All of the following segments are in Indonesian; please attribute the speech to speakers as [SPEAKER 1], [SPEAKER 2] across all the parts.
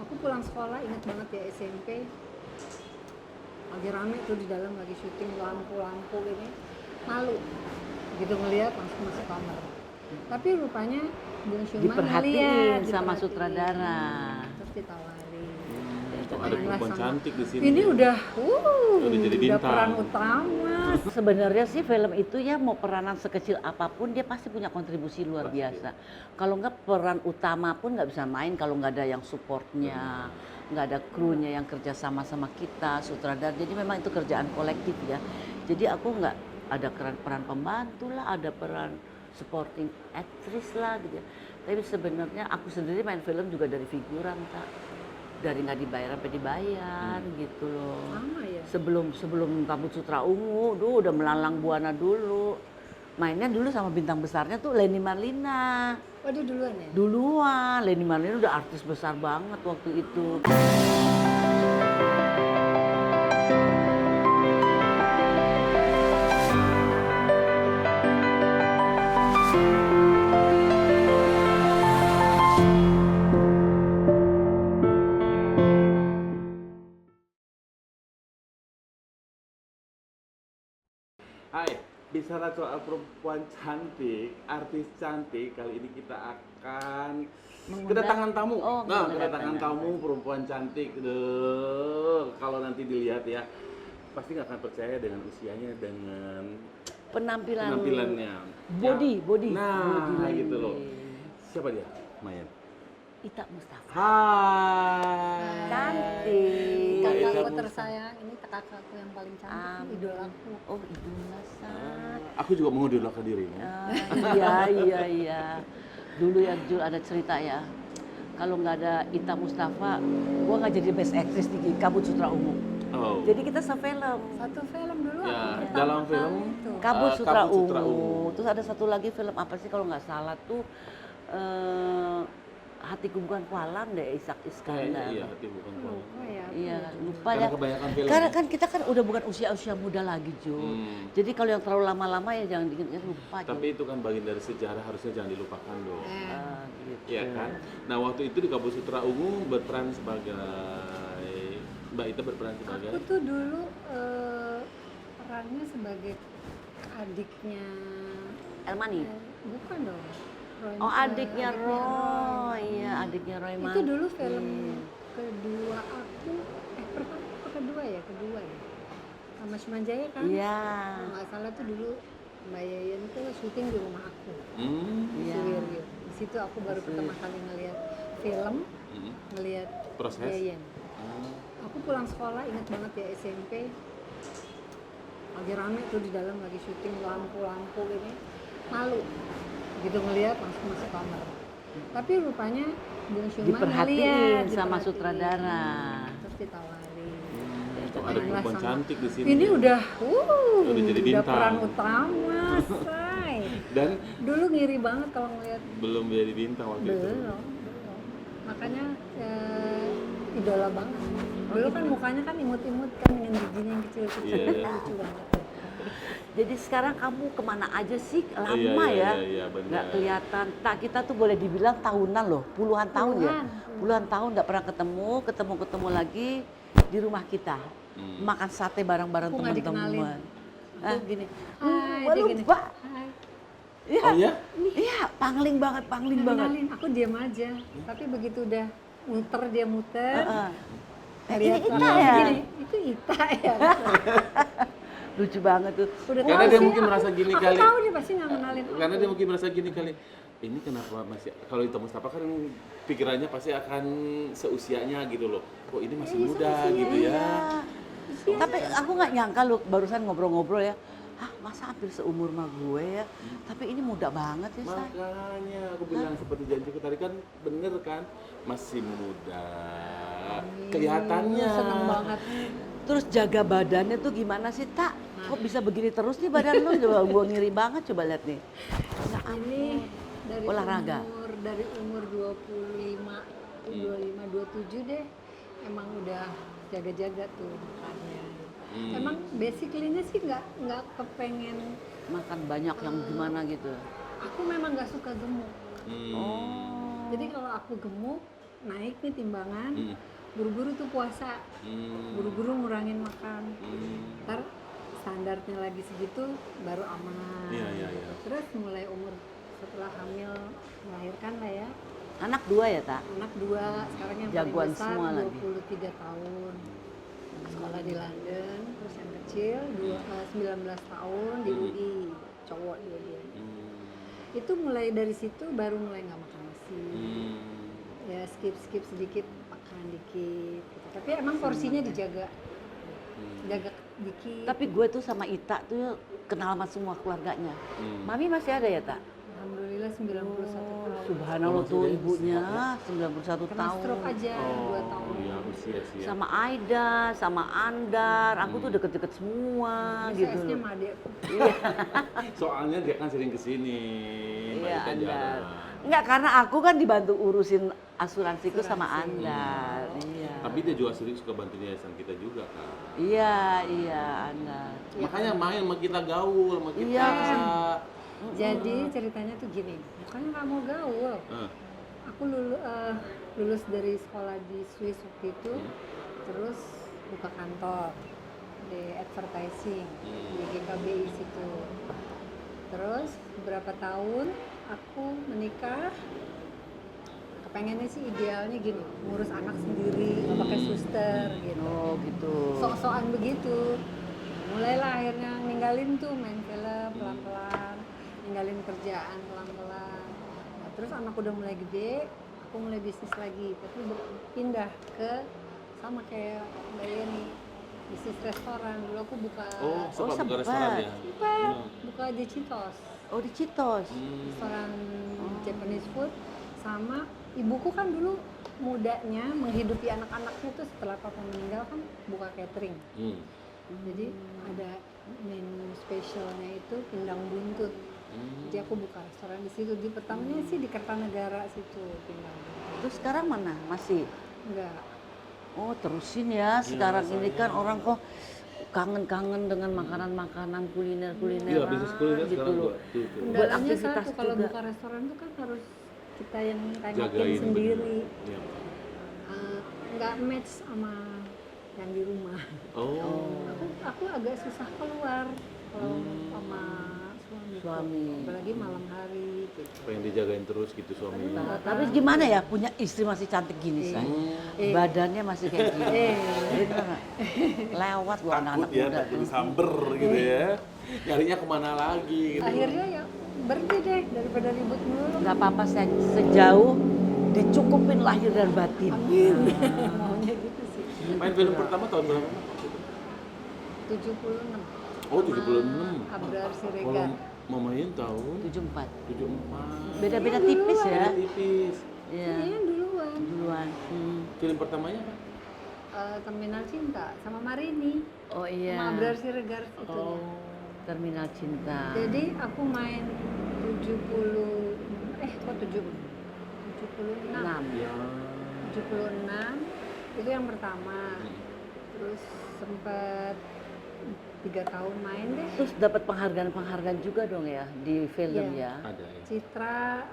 [SPEAKER 1] Aku pulang sekolah ingat banget ya SMP, lagi rame tuh di dalam lagi syuting lampu-lampu ini, malu gitu ngelihat langsung masuk kamar. Tapi rupanya Bung Syuman
[SPEAKER 2] Diperhatiin
[SPEAKER 1] ngeliat,
[SPEAKER 2] sama
[SPEAKER 1] diperhatiin.
[SPEAKER 2] sutradara.
[SPEAKER 1] Terus ditawarin.
[SPEAKER 3] Itu ada perempuan
[SPEAKER 1] Sama-
[SPEAKER 3] cantik di sini.
[SPEAKER 1] Ini udah
[SPEAKER 3] jadi
[SPEAKER 1] udah
[SPEAKER 3] bintang.
[SPEAKER 1] peran utama.
[SPEAKER 2] Sebenarnya sih film itu ya mau peranan sekecil apapun dia pasti punya kontribusi luar
[SPEAKER 3] Pasti.
[SPEAKER 2] biasa. Kalau nggak peran utama pun nggak bisa main kalau nggak ada yang supportnya, nggak ada krunya yang kerja sama sama kita, sutradara. Jadi memang itu kerjaan kolektif ya. Jadi aku nggak ada peran pembantu lah, ada peran supporting actress lah gitu. Tapi sebenarnya aku sendiri main film juga dari figuran Kak. Dari nggak dibayar sampai dibayar gitu loh.
[SPEAKER 1] Sama ya.
[SPEAKER 2] Sebelum Kabut Sutra Ungu, udah melalang buana dulu. Mainnya dulu sama bintang besarnya tuh Leni Marlina.
[SPEAKER 1] Oh dia duluan ya?
[SPEAKER 2] Duluan, Leni Marlina udah artis besar banget waktu itu.
[SPEAKER 3] Hai, bicara soal perempuan cantik, artis cantik, kali ini kita akan kedatangan tamu.
[SPEAKER 2] Oh,
[SPEAKER 3] Nah,
[SPEAKER 2] kedatangan
[SPEAKER 3] kedatangan tamu perempuan cantik. Duh, kalau nanti dilihat ya, pasti nggak akan percaya dengan usianya, dengan penampilannya.
[SPEAKER 2] Body.
[SPEAKER 3] Nah,
[SPEAKER 2] body
[SPEAKER 3] gitu loh.
[SPEAKER 2] language.
[SPEAKER 3] Siapa dia? Mayan.
[SPEAKER 2] Ita Mustafa.
[SPEAKER 3] Hai.
[SPEAKER 2] Cantik.
[SPEAKER 1] Kakakku tersayang, ini kakakku yang paling cantik, idolaku.
[SPEAKER 2] Oh, idola Sat.
[SPEAKER 3] Aku juga mengidolakan dirimu.
[SPEAKER 2] Iya. Dulu ya Jul ada cerita ya. Kalau nggak ada Ita Mustafa, gua nggak jadi best actress di Kabut Sutra Ungu.
[SPEAKER 3] Oh.
[SPEAKER 2] Jadi kita sefilm.
[SPEAKER 1] Satu film dulu
[SPEAKER 3] Ya,
[SPEAKER 1] aku pertama
[SPEAKER 3] dalam
[SPEAKER 1] kali
[SPEAKER 3] film
[SPEAKER 1] itu.
[SPEAKER 2] Kabut Sutra
[SPEAKER 3] Kabut Sutra
[SPEAKER 2] Ungu.
[SPEAKER 3] Ungu.
[SPEAKER 2] Terus ada satu lagi film apa sih kalau nggak salah tuh Hatiku Bukan Walam deh Ishak Iskandar.
[SPEAKER 3] Iya, hati bukan kuala.
[SPEAKER 1] Lupa ya. aku
[SPEAKER 2] Iya,
[SPEAKER 1] ya.
[SPEAKER 2] lupa
[SPEAKER 3] Karena
[SPEAKER 2] ya.
[SPEAKER 3] kebanyakan film.
[SPEAKER 2] Karena kan kita kan udah bukan usia muda lagi, Jo. Jadi kalau yang terlalu lama-lama ya jangan diingat lupa.
[SPEAKER 3] Tapi itu kan bagian dari sejarah, harusnya jangan dilupakan dong.
[SPEAKER 2] gitu.
[SPEAKER 3] Iya kan? Nah, waktu itu di Kabut Sutra Ungu berperan sebagai Mbak Ita berperan sebagai
[SPEAKER 1] Aku tuh dulu perannya sebagai adiknya
[SPEAKER 2] Elmani.
[SPEAKER 1] bukan dong.
[SPEAKER 2] Oh, adiknya Roy. Iya, adiknya Roy
[SPEAKER 1] Itu dulu film kedua aku, pertama apa kedua ya? Kedua ya. Sama Sumanjaya kan?
[SPEAKER 2] Iya.
[SPEAKER 1] Kalau nggak salah tuh dulu Mbak Yayan tuh syuting di rumah aku. Di
[SPEAKER 2] Iya.
[SPEAKER 1] Suwiryo. Di situ aku baru pertama kali ngelihat film, ngelihat
[SPEAKER 3] Proses.
[SPEAKER 1] Yayan. Aku pulang sekolah ingat banget ya SMP, lagi rame tuh di dalam lagi syuting lampu-lampu ini, malu gitu ngelihat langsung masuk kamar. Tapi rupanya Bung Syuman
[SPEAKER 2] Diperhatiin
[SPEAKER 1] ngeliat,
[SPEAKER 2] sama
[SPEAKER 1] diperhatiin.
[SPEAKER 2] sutradara.
[SPEAKER 1] Terus ditawarin.
[SPEAKER 3] Itu ada perempuan
[SPEAKER 1] Sama-
[SPEAKER 3] cantik di sini.
[SPEAKER 1] Ini udah
[SPEAKER 3] jadi
[SPEAKER 1] udah
[SPEAKER 3] bintang.
[SPEAKER 1] peran utama, say.
[SPEAKER 3] Dan
[SPEAKER 1] Dulu ngiri banget kalau ngeliat.
[SPEAKER 3] belum jadi bintang waktu itu.
[SPEAKER 1] Belum. Makanya idola banget. Dulu kan mukanya kan imut-imut kan dengan giginya yang kecil-kecil.
[SPEAKER 3] Iya.
[SPEAKER 1] Lucu banget.
[SPEAKER 2] Jadi sekarang kamu kemana aja sih? Lama
[SPEAKER 3] Iya, benar.
[SPEAKER 2] nggak kelihatan. Tak kita tuh boleh dibilang tahunan loh, puluhan tahun ya. Puluhan tahun nggak pernah ketemu lagi di rumah kita. Makan sate bareng-bareng
[SPEAKER 1] Aku nggak
[SPEAKER 2] teman-teman.
[SPEAKER 1] dikenalin.
[SPEAKER 2] Ah gini.
[SPEAKER 1] Hai,
[SPEAKER 2] Gua
[SPEAKER 1] dia gini.
[SPEAKER 2] lupa.
[SPEAKER 1] Hai.
[SPEAKER 2] Iya.
[SPEAKER 3] Oh iya?
[SPEAKER 2] Iya, pangling banget.
[SPEAKER 1] Kenalin, aku diam aja. Tapi begitu udah muter dia muter.
[SPEAKER 2] Ini
[SPEAKER 1] lihat
[SPEAKER 2] Ita
[SPEAKER 1] orang
[SPEAKER 2] ya?
[SPEAKER 1] gini, itu Ita ya.
[SPEAKER 2] Lucu banget tuh.
[SPEAKER 1] Udah
[SPEAKER 3] Karena
[SPEAKER 1] tahu
[SPEAKER 3] dia
[SPEAKER 1] sih,
[SPEAKER 3] mungkin merasa gini
[SPEAKER 1] aku
[SPEAKER 3] kali.
[SPEAKER 1] tahu dia pasti nggak kenalin.
[SPEAKER 3] Karena dia mungkin merasa gini kali. Ini kenapa masih, kalau Ita Mustafa kan pikirannya pasti akan seusianya gitu loh. Kok ini masih muda gitu ya.
[SPEAKER 2] Tapi aku nggak nyangka loh, barusan ngobrol-ngobrol ya. Masa hampir seumur sama gue ya. Tapi ini muda banget ya, Say.
[SPEAKER 3] Makanya aku bilang seperti janjiku tadi kan bener kan, masih muda. Kelihatannya.
[SPEAKER 1] Seneng banget.
[SPEAKER 2] Terus jaga badannya tuh gimana sih, Tak? Kok bisa begini terus nih badan lu? Coba gua ngiri banget, coba lihat nih. Ya
[SPEAKER 1] Ini dari
[SPEAKER 2] Olahraga.
[SPEAKER 1] dari umur 25, 27 deh. Emang udah jaga-jaga tuh makannya. Emang basically-nya sih nggak kepengen.
[SPEAKER 2] makan banyak yang gimana gitu.
[SPEAKER 1] Aku memang nggak suka gemuk.
[SPEAKER 2] Oh.
[SPEAKER 1] Jadi kalau aku gemuk naik nih timbangan,
[SPEAKER 3] Hmm.
[SPEAKER 1] buru-buru tuh puasa,
[SPEAKER 3] Hmm.
[SPEAKER 1] buru-buru ngurangin makan.
[SPEAKER 3] Hmm.
[SPEAKER 1] Ntar standarnya lagi segitu baru aman.
[SPEAKER 3] Iya, iya, iya.
[SPEAKER 1] Terus mulai umur setelah hamil melahirkan lah ya,
[SPEAKER 2] Anak 2 ya, Tak?
[SPEAKER 1] anak 2, sekarang yang
[SPEAKER 2] Jagoan
[SPEAKER 1] paling besar
[SPEAKER 2] semua lagi.
[SPEAKER 1] 23 tahun. Sekolah di London, terus yang kecil 19 tahun di UI, cowok dia.
[SPEAKER 3] Hmm.
[SPEAKER 1] Itu mulai dari situ baru mulai nggak makan nasi.
[SPEAKER 3] Hmm.
[SPEAKER 1] Ya skip sedikit, makan dikit gitu. Tapi emang porsinya dijaga, jaga dikit.
[SPEAKER 2] Tapi gue tuh sama Ita tuh kenal sama semua keluarganya.
[SPEAKER 3] Hmm.
[SPEAKER 2] Mami masih ada ya, Tak?
[SPEAKER 1] Alhamdulillah 91 tahun.
[SPEAKER 2] Subhanallah
[SPEAKER 3] Oh,
[SPEAKER 2] tuh
[SPEAKER 3] masih
[SPEAKER 2] ibunya
[SPEAKER 3] ada?
[SPEAKER 2] 91
[SPEAKER 1] Kena
[SPEAKER 2] tahun.
[SPEAKER 1] stroke aja 2 tahun.
[SPEAKER 3] Oh, iya, usia.
[SPEAKER 2] Sama Aida, sama Andar, aku tuh deket-deket semua
[SPEAKER 1] Bisa
[SPEAKER 2] gitu
[SPEAKER 1] SD
[SPEAKER 2] loh.
[SPEAKER 1] sama adek.
[SPEAKER 3] Soalnya dia kan sering kesini, Mbak
[SPEAKER 2] Iya,
[SPEAKER 3] Ita
[SPEAKER 2] Andar.
[SPEAKER 3] jarang.
[SPEAKER 2] Enggak, karena aku kan dibantu urusin asuransiku sama
[SPEAKER 1] Asuransi.
[SPEAKER 2] Andar. Iya.
[SPEAKER 3] Tapi dia juga sering suka bantuin yayasan kita juga kan.
[SPEAKER 2] Iya, Andar.
[SPEAKER 3] Makanya main sama kita, gaul sama kita.
[SPEAKER 2] Iya.
[SPEAKER 1] Jadi ceritanya tuh gini, bukannya nggak mau gaul.
[SPEAKER 3] Eh,
[SPEAKER 1] Aku lulus dari sekolah di Swiss waktu itu, terus buka kantor di advertising di GKBI situ. Terus beberapa tahun aku menikah, kepengennya sih idealnya gini, ngurus anak sendiri, nggak pakai suster gitu.
[SPEAKER 2] Oh gitu.
[SPEAKER 1] Sok-sokan begitu. Mulailah akhirnya ninggalin tuh main film pelan-pelan, ninggalin kerjaan pelan-pelan. Nah, terus anak udah mulai gede, aku mulai bisnis lagi, tapi pindah ke sama kayak Mbak Yeni, bisnis restoran. Dulu aku buka
[SPEAKER 3] Oh, sempat buka
[SPEAKER 2] sempat.
[SPEAKER 3] restoran ya?
[SPEAKER 1] sempat buka di Citos,
[SPEAKER 2] Oh di Citos.
[SPEAKER 1] restoran Japanese food. Sama ibuku kan dulu mudanya menghidupi anak-anaknya tuh setelah papa meninggal kan buka catering.
[SPEAKER 3] Hmm.
[SPEAKER 1] Jadi ada menu spesialnya itu pindang buntut. Jadi aku buka restoran di situ. Di pertamanya sih di Kertanegara situ pindang buntut.
[SPEAKER 2] Terus sekarang mana? Masih?
[SPEAKER 1] Enggak.
[SPEAKER 2] Oh terusin ya. Sekarang ini kan orang kok kangen-kangen dengan makanan-makanan kuliner-kuliner
[SPEAKER 3] Iya, bisnis kuliner
[SPEAKER 2] gitu
[SPEAKER 3] sekarang
[SPEAKER 2] loh.
[SPEAKER 3] buat itu.
[SPEAKER 1] Kendalanya
[SPEAKER 2] aktivitas
[SPEAKER 1] satu kalau
[SPEAKER 2] juga.
[SPEAKER 1] buka restoran tuh kan harus kita yang tengokin
[SPEAKER 3] Jagain
[SPEAKER 1] sendiri.
[SPEAKER 3] bener. Iya.
[SPEAKER 1] Nggak match sama yang di rumah.
[SPEAKER 3] Oh.
[SPEAKER 1] Aku agak susah keluar kalau sama
[SPEAKER 2] Suami.
[SPEAKER 1] apalagi malam hari gitu.
[SPEAKER 3] Pengen dijagain terus gitu suaminya.
[SPEAKER 2] Nah, tapi gimana ya punya istri masih cantik gini say. Badannya masih kayak gini. Bener nggak? Lewat gua anak-anak
[SPEAKER 3] Takut ya,
[SPEAKER 2] muda.
[SPEAKER 3] takut disamber gitu ya. Nyarinya kemana lagi gitu.
[SPEAKER 1] Akhirnya ya berhenti deh daripada ribut mulu.
[SPEAKER 2] Nggak apa-apa say, sejauh dicukupin lahir dan batin.
[SPEAKER 1] Maunya gitu sih.
[SPEAKER 3] Main film pertama tahun berapa?
[SPEAKER 1] 76.
[SPEAKER 3] Oh, 76.
[SPEAKER 1] Abrar
[SPEAKER 3] Kalau
[SPEAKER 1] Siregar.
[SPEAKER 3] mamain tahun
[SPEAKER 2] 74.
[SPEAKER 3] 74.
[SPEAKER 2] Beda-beda tipis ya.
[SPEAKER 3] Beda tipis.
[SPEAKER 2] Iya.
[SPEAKER 1] Ini yang duluan.
[SPEAKER 2] Duluan.
[SPEAKER 3] Film pertamanya apa?
[SPEAKER 1] Terminal Cinta sama Marini.
[SPEAKER 2] Oh
[SPEAKER 1] Sama
[SPEAKER 2] iya.
[SPEAKER 1] Abrar Siregar itu.
[SPEAKER 3] Oh.
[SPEAKER 2] Terminal Cinta.
[SPEAKER 1] Jadi aku main 76.
[SPEAKER 2] 6.
[SPEAKER 3] Ya.
[SPEAKER 1] 76 itu yang pertama. Terus sempat 3 tahun main deh.
[SPEAKER 2] Terus dapat penghargaan-penghargaan juga dong ya di film
[SPEAKER 1] Iya.
[SPEAKER 2] ya.
[SPEAKER 3] Ada ya.
[SPEAKER 1] Citra,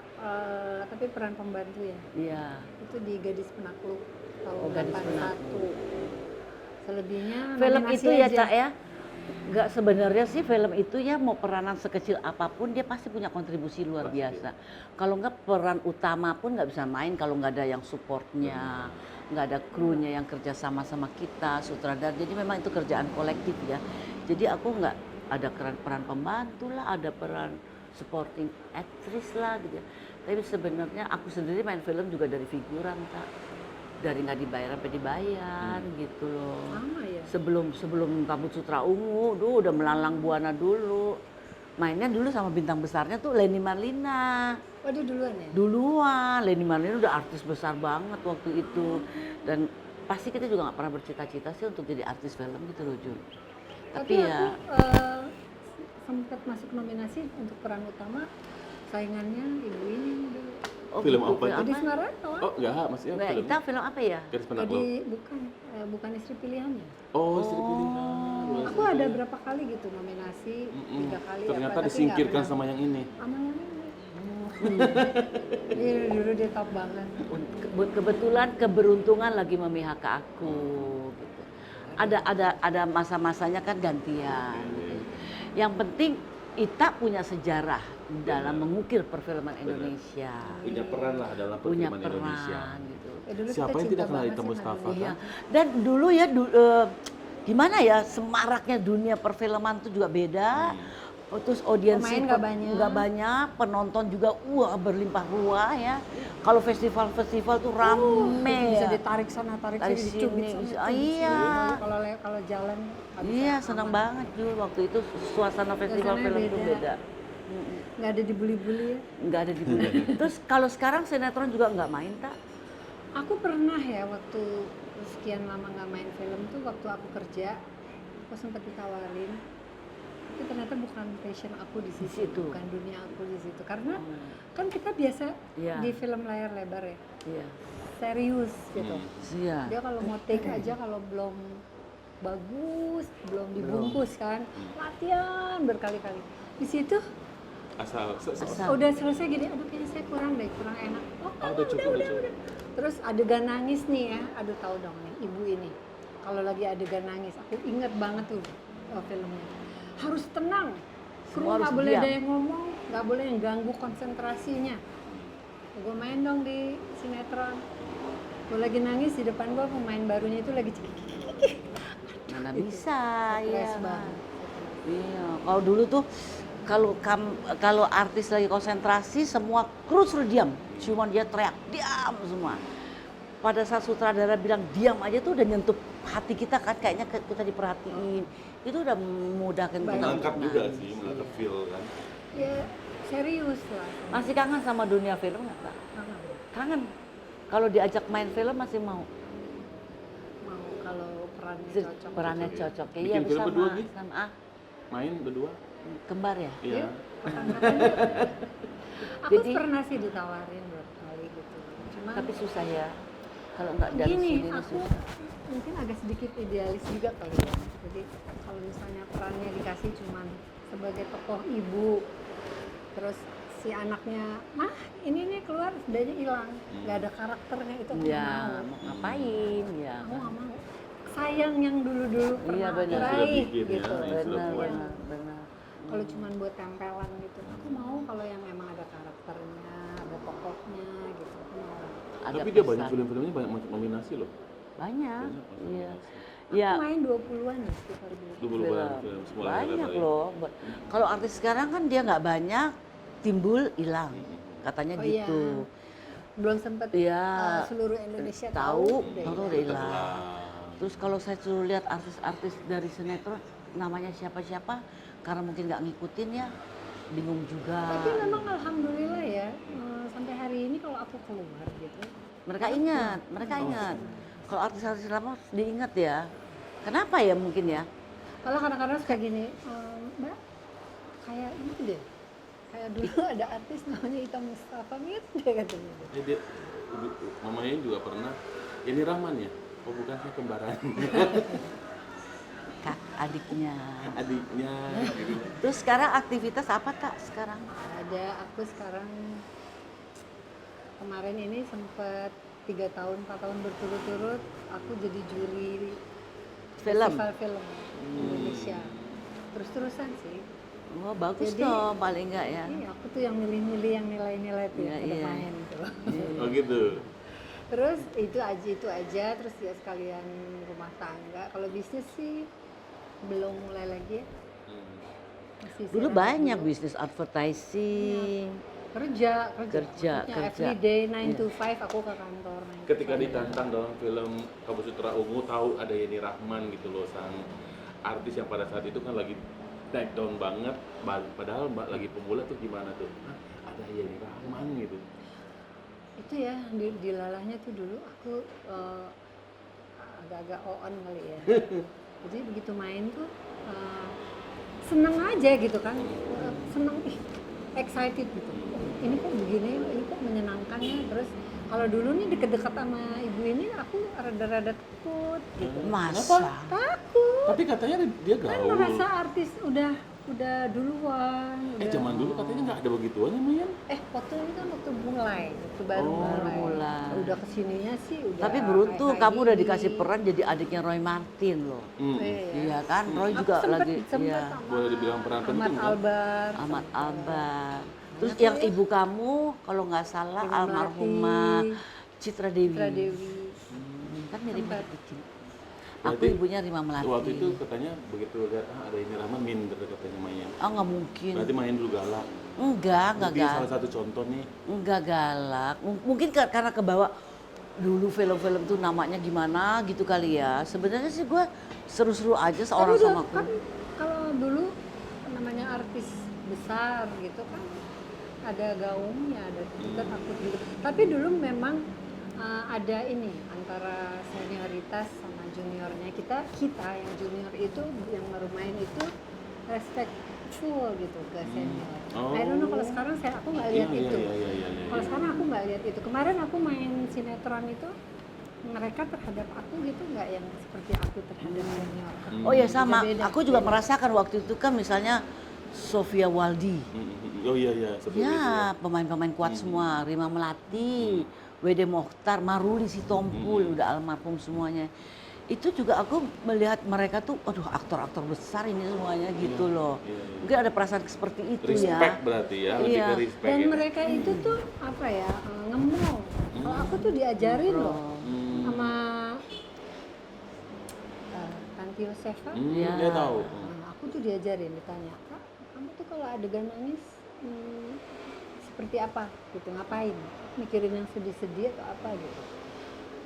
[SPEAKER 1] tapi peran pembantu ya.
[SPEAKER 2] Iya.
[SPEAKER 1] Itu di Gadis Penakluk tahun
[SPEAKER 2] Oh, Gadis
[SPEAKER 1] 81. Selebihnya
[SPEAKER 2] Film
[SPEAKER 1] nominasi
[SPEAKER 2] itu ya
[SPEAKER 1] aja.
[SPEAKER 2] Cak ya. Nggak sebenarnya sih film itu ya mau peranan sekecil apapun dia pasti punya kontribusi luar
[SPEAKER 3] Pasti.
[SPEAKER 2] biasa. Kalau nggak peran utama pun nggak bisa main kalau nggak ada yang supportnya, nggak ada krunya yang kerja sama sama kita, sutradara. Jadi memang itu kerjaan kolektif ya. Jadi aku nggak ada peran pembantu lah, ada peran supporting actress lah gitu. Tapi sebenarnya aku sendiri main film juga dari figuran Kak. Dari nggak dibayar sampai dibayar gitu loh.
[SPEAKER 1] Sama ya.
[SPEAKER 2] Sebelum Kabut Sutra Ungu, udah melalang buana dulu. Mainnya dulu sama bintang besarnya tuh Leni Marlina.
[SPEAKER 1] Oh dia duluan ya?
[SPEAKER 2] Duluan, Leni Marlina udah artis besar banget waktu itu. Dan pasti kita juga nggak pernah bercita-cita sih untuk jadi artis film gitu loh Jun. Tapi ya
[SPEAKER 1] aku sempat masuk nominasi untuk peran utama, saingannya ibu ini dulu.
[SPEAKER 3] Film apa itu?
[SPEAKER 1] Gadis Marano.
[SPEAKER 3] Oh, enggak, maksudnya
[SPEAKER 2] Nggak,
[SPEAKER 3] film.
[SPEAKER 2] kita film apa ya?
[SPEAKER 3] Garis
[SPEAKER 1] Jadi
[SPEAKER 3] Penakluk.
[SPEAKER 1] bukan istri pilihannya.
[SPEAKER 3] Oh, istri pilihan.
[SPEAKER 1] Aku ada berapa kali gitu nominasi, 3 kali
[SPEAKER 3] Ternyata
[SPEAKER 1] apa, tapi
[SPEAKER 3] disingkirkan
[SPEAKER 1] nggak
[SPEAKER 3] sama yang ini.
[SPEAKER 1] menang. Sama yang ini. Iya, dulu dia top banget.
[SPEAKER 2] Kebetulan keberuntungan lagi memihak ke aku gitu. Ada masa-masanya kan gantian. Gitu. Yang penting Ita punya sejarah dalam mengukir perfilman Indonesia.
[SPEAKER 3] Punya peran lah dalam
[SPEAKER 2] Punya
[SPEAKER 3] perfilman
[SPEAKER 2] peran
[SPEAKER 3] Indonesia.
[SPEAKER 2] gitu.
[SPEAKER 1] Dulu
[SPEAKER 3] Siapa
[SPEAKER 1] kita
[SPEAKER 3] yang
[SPEAKER 1] cinta
[SPEAKER 3] tidak kenal
[SPEAKER 1] banget
[SPEAKER 3] Ita
[SPEAKER 1] sih
[SPEAKER 3] Mustafa
[SPEAKER 1] sama
[SPEAKER 2] Iya.
[SPEAKER 3] kan?
[SPEAKER 2] Dan dulu ya gimana ya semaraknya dunia perfilman itu juga beda. Terus audiensnya
[SPEAKER 1] Pemain nggak banyak.
[SPEAKER 2] penonton juga berlimpah ruah ya. Kalau festival-festival tuh rame
[SPEAKER 1] bisa
[SPEAKER 2] ya.
[SPEAKER 1] ditarik sana tarik
[SPEAKER 2] Tarik
[SPEAKER 1] sini dicubit
[SPEAKER 2] sini,
[SPEAKER 1] sana,
[SPEAKER 2] iya.
[SPEAKER 1] kalau jalan nggak bisa
[SPEAKER 2] Iya, senang
[SPEAKER 1] aman.
[SPEAKER 2] banget Jul waktu itu suasana festival
[SPEAKER 1] Suasananya
[SPEAKER 2] film itu
[SPEAKER 1] beda.
[SPEAKER 2] beda.
[SPEAKER 1] Nggak ada dibully-bully ya.
[SPEAKER 2] Nggak ada di bumi. Terus kalau sekarang sinetron juga nggak main tak?
[SPEAKER 1] Aku pernah ya waktu sekian lama nggak main film tuh waktu aku kerja, aku sempat ditawarin. Tapi ternyata bukan passion aku di situ,
[SPEAKER 2] situ.
[SPEAKER 1] bukan dunia aku di situ. Karena kan kita biasa
[SPEAKER 2] Iya.
[SPEAKER 1] di film layar lebar ya,
[SPEAKER 2] Iya.
[SPEAKER 1] serius gitu.
[SPEAKER 2] Iya.
[SPEAKER 1] Dia kalau mau take aja kalau belum bagus, belum dibungkus kan, latihan berkali-kali. Di situ
[SPEAKER 3] Asal.
[SPEAKER 1] udah selesai gini, aduh kayaknya saya kurang enak. Oh,
[SPEAKER 3] udah cukup.
[SPEAKER 1] Terus adegan nangis nih ya, aduh tahu dong nih ibu ini. Kalau lagi adegan nangis, aku inget banget tuh filmnya. Harus tenang, kru
[SPEAKER 2] Semua harus
[SPEAKER 1] nggak boleh
[SPEAKER 2] diam.
[SPEAKER 1] ada yang ngomong, nggak boleh yang ganggu konsentrasinya. Gue main dong di sinetron. Gue lagi nangis di depan gue pemain barunya itu lagi cekik.
[SPEAKER 2] Mana bisa ya.
[SPEAKER 1] Stres banget.
[SPEAKER 2] Iya. Kalau dulu tuh kalau artis lagi konsentrasi semua kru suruh diam. Cuma dia teriak, diam semua. Pada saat sutradara bilang diam aja tuh udah nyentuh hati kita kan kayaknya kita diperhatiin. Itu udah memudahkan kita.
[SPEAKER 3] Mengangkat
[SPEAKER 2] untuk
[SPEAKER 3] juga
[SPEAKER 2] main.
[SPEAKER 3] sih, mengangkat feel kan.
[SPEAKER 1] Ya serius lah.
[SPEAKER 2] Masih kangen sama dunia film nggak Kak? Kangen. Kalau diajak main film masih mau.
[SPEAKER 1] Mau kalau perannya cocok.
[SPEAKER 2] Perannya cocok.
[SPEAKER 3] Bikin
[SPEAKER 2] Iya
[SPEAKER 3] film
[SPEAKER 2] sama
[SPEAKER 3] berdua, Gi?
[SPEAKER 2] sama
[SPEAKER 3] Main berdua.
[SPEAKER 2] kembar ya.
[SPEAKER 3] Iya.
[SPEAKER 1] Aku
[SPEAKER 2] Jadi-
[SPEAKER 1] pernah sih ditawarin berkali gitu. Cuma
[SPEAKER 2] Tapi susah ya. Kalau nggak dari
[SPEAKER 1] gini,
[SPEAKER 2] sini
[SPEAKER 1] aku
[SPEAKER 2] susah.
[SPEAKER 1] mungkin agak sedikit idealis juga kali ya. Jadi kalau misalnya perannya dikasih cuman sebagai tokoh ibu, terus si anaknya, mah ini nih keluar sudahnya hilang, nggak ada karakternya itu aku nggak
[SPEAKER 2] Ya,
[SPEAKER 1] mau.
[SPEAKER 2] mau ngapain ya?
[SPEAKER 1] Aku nggak mau. Sayang yang dulu-dulu
[SPEAKER 2] Iya,
[SPEAKER 1] pernah aku
[SPEAKER 2] benar.
[SPEAKER 3] Sudah
[SPEAKER 1] raih
[SPEAKER 3] bikin ya,
[SPEAKER 1] gitu.
[SPEAKER 3] yang sudah
[SPEAKER 2] Benar,
[SPEAKER 3] buat.
[SPEAKER 2] benar.
[SPEAKER 1] Kalau cuman buat tempelan gitu, aku mau kalau yang memang ada karakternya, ada tokohnya gitu. Aku mau.
[SPEAKER 2] Ada
[SPEAKER 3] Tapi dia
[SPEAKER 2] pesan.
[SPEAKER 3] banyak film-filmnya banyak nominasi loh.
[SPEAKER 2] Banyak.
[SPEAKER 3] Banyak
[SPEAKER 2] Iya.
[SPEAKER 1] Aku
[SPEAKER 2] Ya,
[SPEAKER 1] main 20-an ya, sekitar 20.
[SPEAKER 3] 20
[SPEAKER 2] film.
[SPEAKER 3] film semua
[SPEAKER 2] Banyak
[SPEAKER 3] level-level.
[SPEAKER 2] loh. Kalau artis sekarang kan dia nggak banyak, timbul hilang. Katanya
[SPEAKER 1] Oh iya.
[SPEAKER 2] gitu.
[SPEAKER 1] Belum sempat
[SPEAKER 2] Iya.
[SPEAKER 1] seluruh Indonesia
[SPEAKER 2] Tahu,
[SPEAKER 1] udah
[SPEAKER 2] tahu
[SPEAKER 1] hilang.
[SPEAKER 2] udah hilang. Terus kalau saya suruh lihat artis-artis dari sinetron, namanya siapa-siapa, karena mungkin nggak ngikutin ya, bingung juga.
[SPEAKER 1] Tapi memang alhamdulillah ya, sampai hari ini kalau aku keluar gitu,
[SPEAKER 2] Mereka ingat. Kalau artis-artis lama harus diingat ya. Kenapa ya mungkin ya?
[SPEAKER 1] kalau kadang-kadang suka gini, Mbak, kayak ini deh, kayak dulu ada artis namanya Ita Mustafa gitu deh katanya.
[SPEAKER 3] Ya, dia, mamanya juga pernah. Ini Rahman ya? Oh bukan, saya kembaran.
[SPEAKER 2] Kak, adiknya.
[SPEAKER 3] Adiknya. Gitu.
[SPEAKER 2] Terus sekarang aktivitas apa Kak sekarang?
[SPEAKER 1] Ada aku sekarang kemarin ini sempat 3 tahun 4 tahun berturut-turut aku jadi juri
[SPEAKER 2] Film.
[SPEAKER 1] festival film Indonesia. Terus-terusan sih.
[SPEAKER 2] Oh bagus
[SPEAKER 1] Jadi-
[SPEAKER 2] dong paling enggak ya.
[SPEAKER 1] Iya, aku tuh yang milih-milih yang nilai-nilai tuh
[SPEAKER 2] Iya,
[SPEAKER 1] yang pada
[SPEAKER 2] iya.
[SPEAKER 1] main gitu.
[SPEAKER 3] Oh gitu.
[SPEAKER 1] Terus itu aja terus ya sekalian rumah tangga. Kalau bisnis sih belum mulai lagi ya. Masih
[SPEAKER 2] Dulu
[SPEAKER 1] istirahat
[SPEAKER 2] banyak
[SPEAKER 1] dulu.
[SPEAKER 2] bisnis advertising.
[SPEAKER 1] Kerja.
[SPEAKER 2] Kerja.
[SPEAKER 1] Every day 9
[SPEAKER 2] Iya.
[SPEAKER 1] to 5 aku ke kantor. 9 to
[SPEAKER 3] Ketika
[SPEAKER 1] 5.
[SPEAKER 3] ditantang dalam film Kabut Sutra Ungu, tahu ada Yeni Rahman gitu loh, sang artis yang pada saat itu kan lagi naik down banget, padahal mbak lagi pemula tuh gimana tuh? Hah, ada Yeni Rahman gitu.
[SPEAKER 1] Itu ya di lalahnya tuh dulu aku agak-agak on kali ya. Jadi begitu main tuh seneng aja gitu kan, seneng, excited gitu. Oh, ini kok begini, ini kok menyenangkan ya. Terus kalau dulu nih deket-deket sama ibu ini aku rada-rada takut gitu.
[SPEAKER 2] Masa?
[SPEAKER 1] Takut.
[SPEAKER 3] Tapi katanya dia
[SPEAKER 1] Kan
[SPEAKER 3] gaul.
[SPEAKER 1] merasa artis udah udah duluan.
[SPEAKER 3] Zaman dulu katanya nggak ada begituan ya Mayan?
[SPEAKER 1] Waktu ini kan waktu mulai, waktu baru
[SPEAKER 2] Baru mulai.
[SPEAKER 1] Udah kesininya sih udah.
[SPEAKER 2] Tapi beruntung
[SPEAKER 1] kayak
[SPEAKER 2] kamu udah
[SPEAKER 1] gini.
[SPEAKER 2] dikasih peran jadi adiknya Roy Martin loh.
[SPEAKER 1] Iya.
[SPEAKER 2] Iya kan, Roy
[SPEAKER 1] Aku
[SPEAKER 2] juga
[SPEAKER 1] sempet
[SPEAKER 2] lagi
[SPEAKER 1] sama
[SPEAKER 3] Boleh dibilang peran
[SPEAKER 1] Ahmad
[SPEAKER 3] penting kan?
[SPEAKER 1] Albar.
[SPEAKER 2] Ahmad Albar. Terus
[SPEAKER 1] Iya,
[SPEAKER 2] yang
[SPEAKER 1] iya.
[SPEAKER 2] ibu kamu kalau nggak salah
[SPEAKER 1] Rima
[SPEAKER 2] almarhumah
[SPEAKER 1] Melati,
[SPEAKER 2] Citra Dewi.
[SPEAKER 1] Citra Dewi.
[SPEAKER 2] Kan mirip-mirip
[SPEAKER 1] Sempat.
[SPEAKER 2] kecil. Aku
[SPEAKER 3] Berarti
[SPEAKER 2] ibunya Rima Melati.
[SPEAKER 3] Waktu itu katanya begitu lihat ada ini Rahman minder katanya Mayan.
[SPEAKER 2] Oh nggak mungkin.
[SPEAKER 3] Berarti Mayan dulu galak.
[SPEAKER 2] Enggak
[SPEAKER 3] Mungkin
[SPEAKER 2] galak.
[SPEAKER 3] salah satu contoh nih.
[SPEAKER 2] Enggak galak. Mungkin karena kebawa dulu film-film tuh namanya gimana gitu kali ya. Sebenarnya sih gue seru-seru aja seorang
[SPEAKER 1] Tapi
[SPEAKER 2] sama aku.
[SPEAKER 1] kan kalau dulu namanya artis besar gitu kan ada gaungnya, ada kita takut gitu. Tapi dulu memang ada ini antara senioritas sama juniornya kita yang junior itu yang baru main itu respectful gitu ke senior. I don't know kalau sekarang aku nggak lihat
[SPEAKER 3] Iya,
[SPEAKER 1] itu.
[SPEAKER 3] iya, iya, iya, iya.
[SPEAKER 1] Kalau sekarang aku nggak lihat itu. Kemarin aku main sinetron itu mereka terhadap aku gitu nggak yang seperti aku terhadap senior.
[SPEAKER 2] Oh ya sama,
[SPEAKER 1] Beda-beda.
[SPEAKER 2] aku juga merasakan waktu itu kan misalnya Sofia Waldi.
[SPEAKER 3] Oh iya iya seperti itu.
[SPEAKER 2] Ya, pemain-pemain kuat semua, Rima Melati, Wede Mokhtar, Maruli Sitompul, udah almarhum semuanya. Itu juga aku melihat mereka tuh, aduh aktor-aktor besar ini semuanya gitu loh.
[SPEAKER 3] iya.
[SPEAKER 2] Mungkin ada perasaan seperti itu
[SPEAKER 3] Respect
[SPEAKER 2] ya.
[SPEAKER 3] berarti ya, lebih
[SPEAKER 2] Iya.
[SPEAKER 3] ke respect
[SPEAKER 1] Dan
[SPEAKER 3] ya.
[SPEAKER 1] mereka itu tuh apa ya ngemong. Kalau aku tuh diajarin loh
[SPEAKER 3] Hmm.
[SPEAKER 1] sama Tanti Yosefa.
[SPEAKER 2] Iya.
[SPEAKER 3] Dia tahu.
[SPEAKER 1] Aku tuh diajarin ditanya, Kak, kamu tuh kalau adegan nangis seperti apa gitu, ngapain? Mikirin yang sedih-sedih atau apa gitu.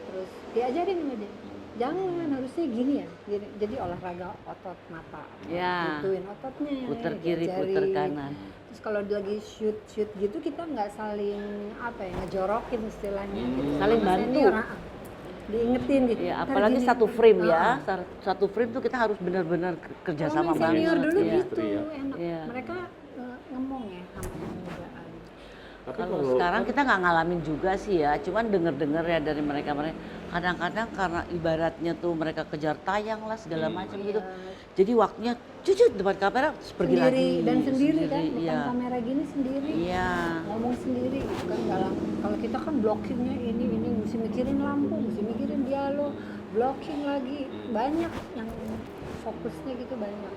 [SPEAKER 1] Terus diajarin sama dia, jangan harusnya gini ya, jadi olahraga otot mata,
[SPEAKER 2] Ya.
[SPEAKER 1] gituin ototnya,
[SPEAKER 2] Puter kiri,
[SPEAKER 1] diajarin.
[SPEAKER 2] puter kanan.
[SPEAKER 1] Terus kalau lagi shoot gitu kita nggak saling apa ya ngejorokin istilahnya gitu.
[SPEAKER 2] Saling
[SPEAKER 1] Sama
[SPEAKER 2] bantu.
[SPEAKER 1] senior, diingetin gitu.
[SPEAKER 2] Ya,
[SPEAKER 1] "Ntar
[SPEAKER 2] apalagi
[SPEAKER 1] gini."
[SPEAKER 2] satu frame ya,
[SPEAKER 1] Ah.
[SPEAKER 2] satu frame tuh kita harus benar-benar kerja
[SPEAKER 1] Kalau
[SPEAKER 2] sama
[SPEAKER 1] yang senior
[SPEAKER 2] banget.
[SPEAKER 1] dulu
[SPEAKER 2] ya.
[SPEAKER 1] gitu
[SPEAKER 3] Iya.
[SPEAKER 1] enak.
[SPEAKER 2] Iya.
[SPEAKER 1] Mereka ngomong ya sama yang mudaan.
[SPEAKER 3] Tapi
[SPEAKER 2] Kalau sekarang kita nggak ngalamin juga sih ya, cuman denger-denger ya dari mereka kadang-kadang karena ibaratnya tuh mereka kejar tayang lah segala macam gitu. Jadi waktunya cucut depan kamera terus pergi
[SPEAKER 1] Sendiri
[SPEAKER 2] lagi.
[SPEAKER 1] dan sendiri kan depan
[SPEAKER 2] iya.
[SPEAKER 1] kamera gini sendiri.
[SPEAKER 2] Iya.
[SPEAKER 1] Ngomong sendiri gitu kan dalam kalau kita kan blockingnya ini mesti mikirin lampu, mesti mikirin dialog, blocking lagi banyak yang fokusnya gitu banyak.